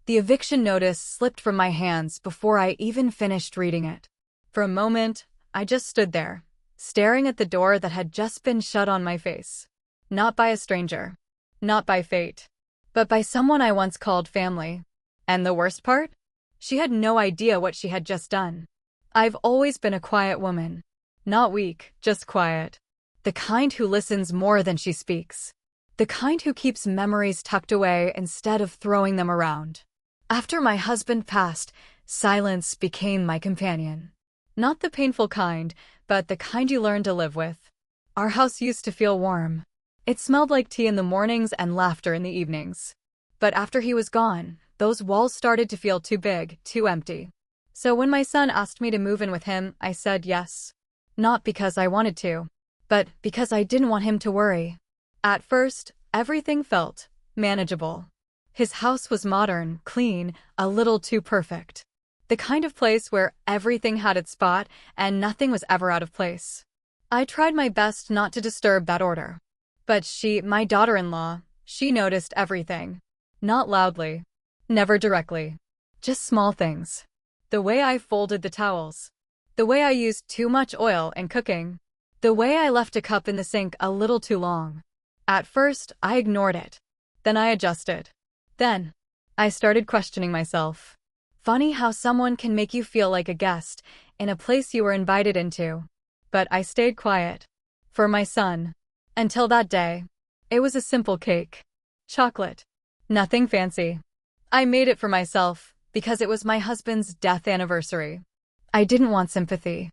The eviction notice slipped from my hands before I even finished reading it. For a moment, I just stood there, staring at the door that had just been shut on my face. Not by a stranger. Not by fate. But by someone I once called family. And the worst part? She had no idea what she had just done. I've always been a quiet woman. Not weak, just quiet. The kind who listens more than she speaks. The kind who keeps memories tucked away instead of throwing them around. After my husband passed, silence became my companion. Not the painful kind, but the kind you learn to live with. Our house used to feel warm. It smelled like tea in the mornings and laughter in the evenings. But after he was gone, those walls started to feel too big, too empty. So when my son asked me to move in with him, I said yes. Not because I wanted to, but because I didn't want him to worry. At first, everything felt manageable. His house was modern, clean, a little too perfect. The kind of place where everything had its spot and nothing was ever out of place. I tried my best not to disturb that order. But she, my daughter-in-law, she noticed everything. Not loudly. Never directly. Just small things. The way I folded the towels. The way I used too much oil in cooking. The way I left a cup in the sink a little too long. At first, I ignored it. Then I adjusted. Then, I started questioning myself. Funny how someone can make you feel like a guest in a place you were invited into. But I stayed quiet. For my son. Until that day. It was a simple cake. Chocolate. Nothing fancy. I made it for myself because it was my husband's death anniversary. I didn't want sympathy.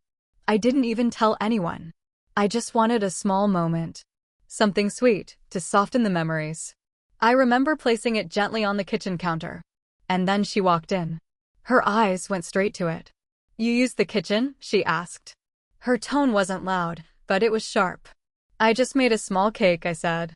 I didn't even tell anyone. I just wanted a small moment. Something sweet to soften the memories. I remember placing it gently on the kitchen counter. And then she walked in. Her eyes went straight to it. "You used the kitchen?" she asked. Her tone wasn't loud, but it was sharp. "I just made a small cake," I said.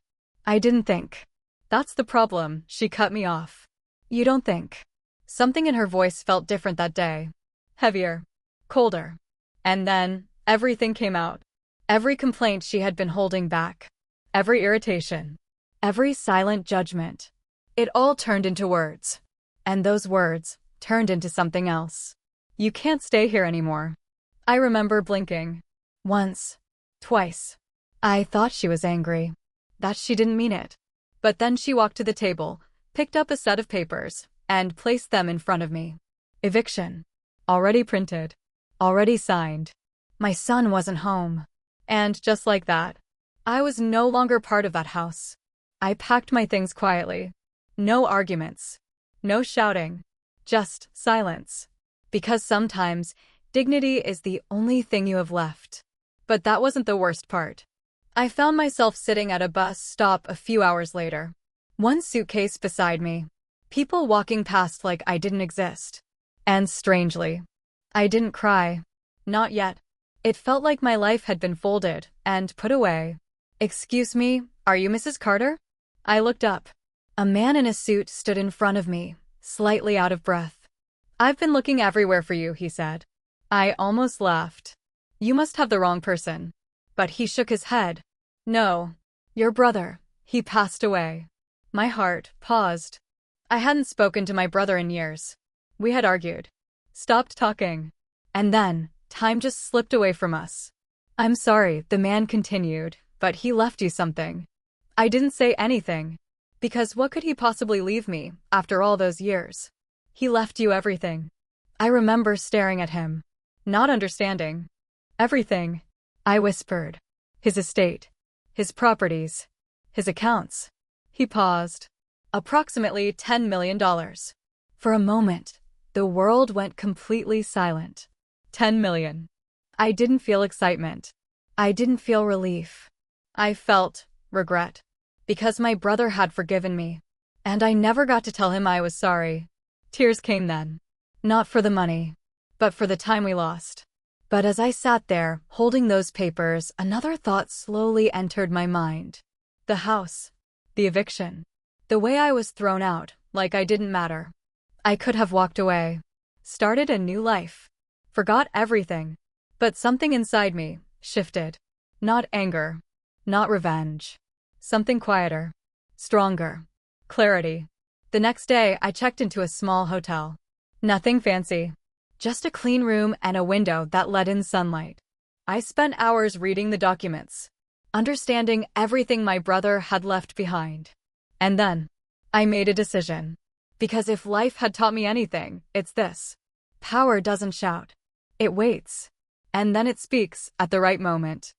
"I didn't think." "That's the problem," she cut me off. "You don't think." Something in her voice felt different that day. Heavier. Colder. And then, everything came out. Every complaint she had been holding back. Every irritation. Every silent judgment. It all turned into words. And those words turned into something else. "You can't stay here anymore." I remember blinking. Once. Twice. I thought she was angry. That she didn't mean it. But then she walked to the table, picked up a set of papers, and placed them in front of me. Eviction. Already printed. Already signed. My son wasn't home. And just like that, I was no longer part of that house. I packed my things quietly. No arguments. No shouting. Just silence. Because sometimes, dignity is the only thing you have left. But that wasn't the worst part. I found myself sitting at a bus stop a few hours later. One suitcase beside me. People walking past like I didn't exist. And strangely, I didn't cry. Not yet. It felt like my life had been folded and put away. "Excuse me, are you Mrs. Carter?" I looked up. A man in a suit stood in front of me, slightly out of breath. "I've been looking everywhere for you," he said. I almost laughed. "You must have the wrong person." But he shook his head. "No. Your brother. He passed away." My heart paused. I hadn't spoken to my brother in years. We had argued. Stopped talking. And then, time just slipped away from us. "I'm sorry," the man continued, "but he left you something." I didn't say anything. Because what could he possibly leave me, after all those years? "He left you everything." I remember staring at him. Not understanding. "Everything," I whispered. "His estate. His properties. His accounts." He paused. "Approximately $10 million. For a moment, the world went completely silent. 10 million. I didn't feel excitement. I didn't feel relief. I felt regret. Because my brother had forgiven me. And I never got to tell him I was sorry. Tears came then. Not for the money, but for the time we lost. But as I sat there, holding those papers, another thought slowly entered my mind. The house. The eviction. The way I was thrown out, like I didn't matter. I could have walked away. Started a new life. Forgot everything. But something inside me shifted. Not anger. Not revenge. Something quieter. Stronger. Clarity. The next day, I checked into a small hotel. Nothing fancy. Just a clean room and a window that let in sunlight. I spent hours reading the documents, understanding everything my brother had left behind. And then, I made a decision. Because if life had taught me anything, it's this. Power doesn't shout. It waits. And then it speaks at the right moment.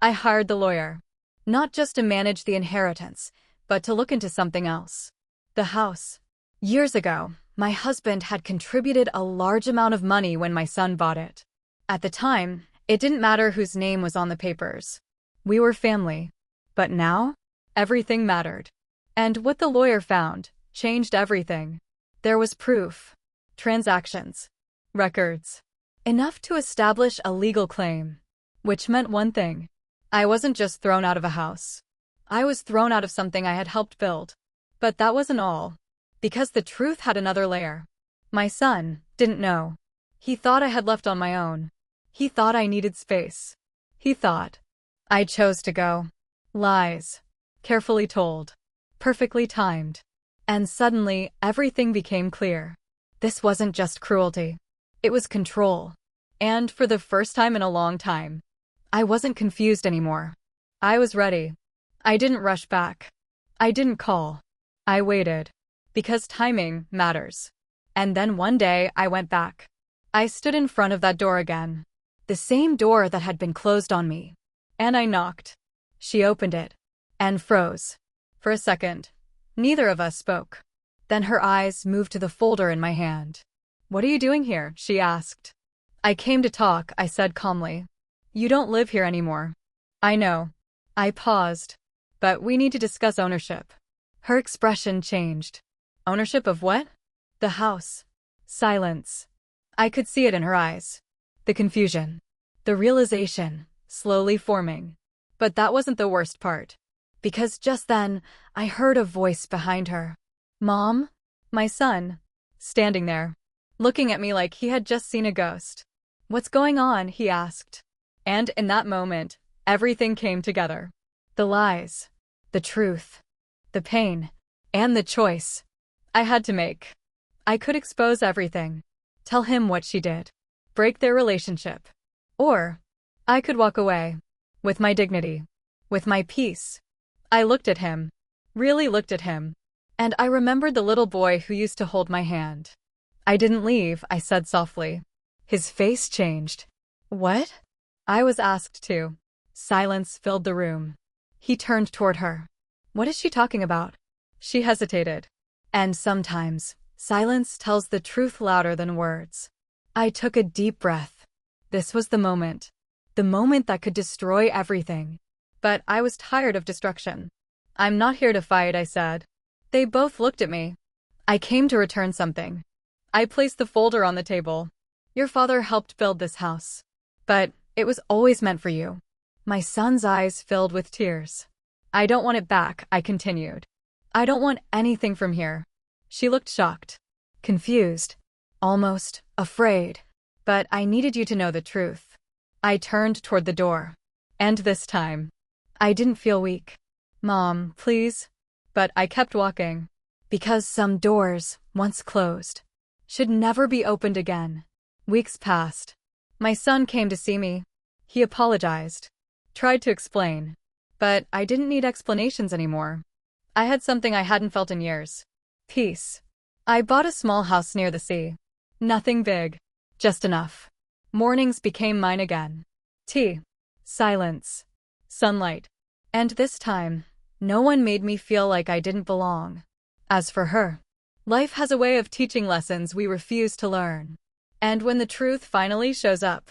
I hired the lawyer. Not just to manage the inheritance, but to look into something else. The house. Years ago, my husband had contributed a large amount of money when my son bought it. At the time, it didn't matter whose name was on the papers. We were family. But now, everything mattered. And what the lawyer found changed everything. There was proof. Transactions. Records. Enough to establish a legal claim. Which meant one thing. I wasn't just thrown out of a house. I was thrown out of something I had helped build. But that wasn't all. Because the truth had another layer. My son didn't know. He thought I had left on my own. He thought I needed space. He thought I chose to go. Lies. Carefully told. Perfectly timed. And suddenly, everything became clear. This wasn't just cruelty. It was control. And for the first time in a long time, I wasn't confused anymore. I was ready. I didn't rush back. I didn't call. I waited. Because timing matters. And then one day, I went back. I stood in front of that door again. The same door that had been closed on me. And I knocked. She opened it. And froze. For a second, neither of us spoke. Then her eyes moved to the folder in my hand. "What are you doing here?" she asked. "I came to talk," I said calmly. "You don't live here anymore." "I know." I paused. "But we need to discuss ownership." Her expression changed. "Ownership of what?" "The house." Silence. I could see it in her eyes. The confusion. The realization, slowly forming. But that wasn't the worst part. Because just then, I heard a voice behind her. "Mom?" My son. Standing there. Looking at me like he had just seen a ghost. "What's going on?" he asked. And in that moment, everything came together. The lies. The truth. The pain. And the choice I had to make. I could expose everything. Tell him what she did. Break their relationship. Or I could walk away. With my dignity. With my peace. I looked at him. Really looked at him. And I remembered the little boy who used to hold my hand. "I didn't leave," I said softly. His face changed. "What?" I was asked to. Silence filled the room. He turned toward her. "What is she talking about?" She hesitated. And sometimes, silence tells the truth louder than words. I took a deep breath. This was the moment. The moment that could destroy everything. But I was tired of destruction. "I'm not here to fight," I said. They both looked at me. "I came to return something." I placed the folder on the table. "Your father helped build this house. But it was always meant for you." My son's eyes filled with tears. "I don't want it back," I continued. "I don't want anything from here." She looked shocked. Confused. Almost afraid. "But I needed you to know the truth." I turned toward the door. And this time, I didn't feel weak. "Mom, please." But I kept walking. Because some doors, once closed, should never be opened again. Weeks passed. My son came to see me. He apologized. Tried to explain. But I didn't need explanations anymore. I had something I hadn't felt in years. Peace. I bought a small house near the sea. Nothing big. Just enough. Mornings became mine again. Tea. Silence. Sunlight. And this time, no one made me feel like I didn't belong. As for her, life has a way of teaching lessons we refuse to learn. And when the truth finally shows up,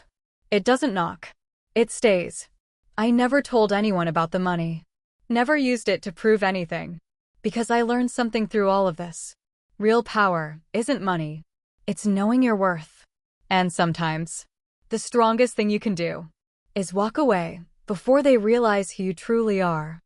it doesn't knock. It stays. I never told anyone about the money. Never used it to prove anything. Because I learned something through all of this. Real power isn't money. It's knowing your worth. And sometimes, the strongest thing you can do is walk away before they realize who you truly are.